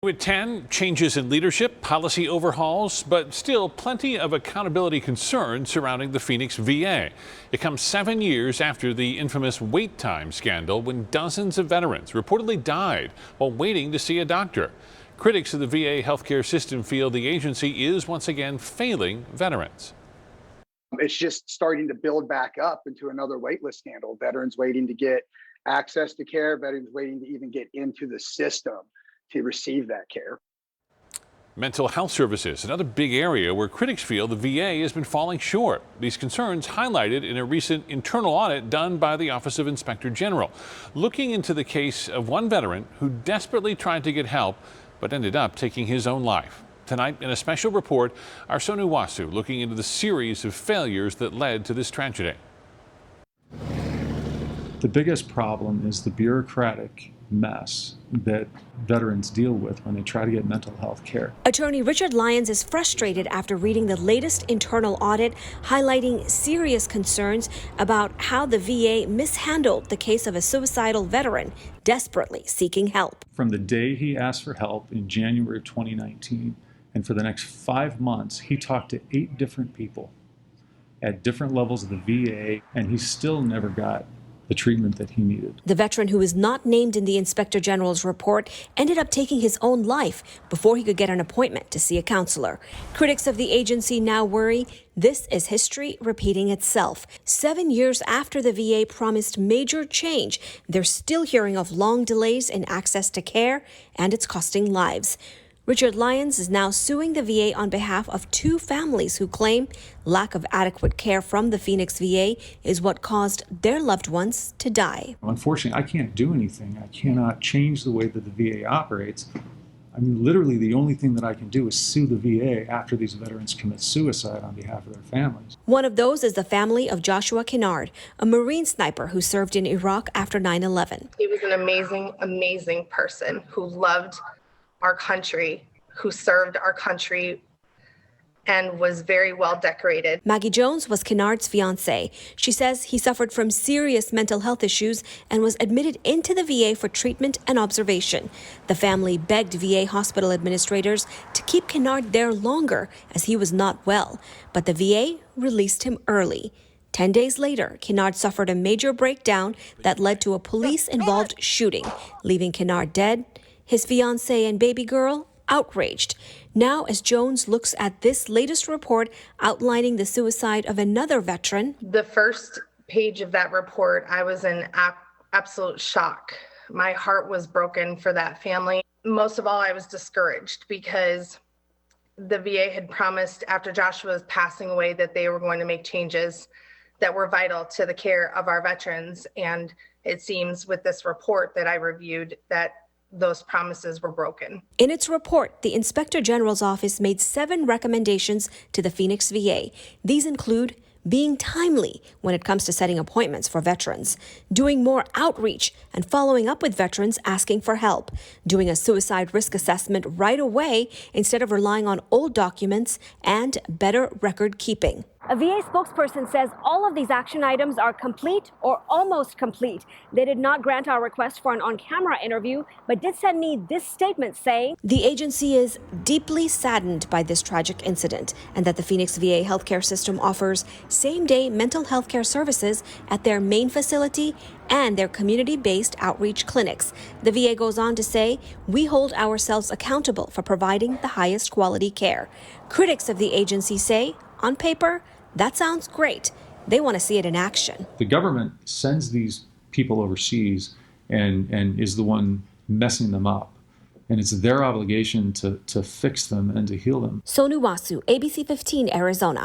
With 10 changes in leadership, policy overhauls, but still plenty of accountability concerns surrounding the Phoenix VA. It comes 7 years after the infamous wait time scandal when dozens of veterans reportedly died while waiting to see a doctor. Critics of the VA healthcare system feel the agency is once again failing veterans. It's just starting to build back up into another waitlist scandal. Veterans waiting to get access to care, veterans waiting to even get into the system to receive that care. Mental health services, another big area where critics feel the VA has been falling short. These concerns highlighted in a recent internal audit done by the Office of Inspector General, looking into the case of one veteran who desperately tried to get help but ended up taking his own life. Tonight, in a special report, our Sonu Wasu looking into the series of failures that led to this tragedy. The biggest problem is the bureaucratic mess that veterans deal with when they try to get mental health care. Attorney Richard Lyons is frustrated after reading the latest internal audit highlighting serious concerns about how the VA mishandled the case of a suicidal veteran desperately seeking help. From the day he asked for help in January of 2019, and for the next 5 months, he talked to 8 different people at different levels of the VA, and he still never got the treatment that he needed. The veteran, who is not named in the Inspector General's report, ended up taking his own life before he could get an appointment to see a counselor. Critics of the agency now worry this is history repeating itself. 7 years after the VA promised major change, they're still hearing of long delays in access to care, and it's costing lives. Richard Lyons is now suing the VA on behalf of 2 families who claim lack of adequate care from the Phoenix VA is what caused their loved ones to die. Unfortunately, I can't do anything. I cannot change the way that the VA operates. I mean, literally the only thing that I can do is sue the VA after these veterans commit suicide on behalf of their families. One of those is the family of Joshua Kennard, a Marine sniper who served in Iraq after 9/11. He was an amazing, amazing person who loved our country, who served our country, and was very well decorated. Maggie Jones was Kennard's fiancée. She says he suffered from serious mental health issues and was admitted into the VA for treatment and observation. The family begged VA hospital administrators to keep Kennard there longer as he was not well, but the VA released him early. 10 days later, Kennard suffered a major breakdown that led to a police-involved shooting, leaving Kennard dead, his fiancée and baby girl outraged. Now, as Jones looks at this latest report outlining the suicide of another veteran. The first page of that report, I was in absolute shock. My heart was broken for that family. Most of all, I was discouraged because the VA had promised after Joshua's passing away that they were going to make changes that were vital to the care of our veterans. And it seems with this report that I reviewed that those promises were broken. In its report, the Inspector General's office made 7 recommendations to the Phoenix VA. These include being timely when it comes to setting appointments for veterans, doing more outreach and following up with veterans asking for help, doing a suicide risk assessment right away instead of relying on old documents, and better record keeping. A VA spokesperson says all of these action items are complete or almost complete. They did not grant our request for an on-camera interview, but did send me this statement saying the agency is deeply saddened by this tragic incident and that the Phoenix VA healthcare system offers same-day mental health care services at their main facility and their community-based outreach clinics. The VA goes on to say, we hold ourselves accountable for providing the highest quality care. Critics of the agency say, on paper, that sounds great. They want to see it in action. The government sends these people overseas and is the one messing them up. And it's their obligation to fix them and to heal them. Sonu Wasu, ABC 15, Arizona.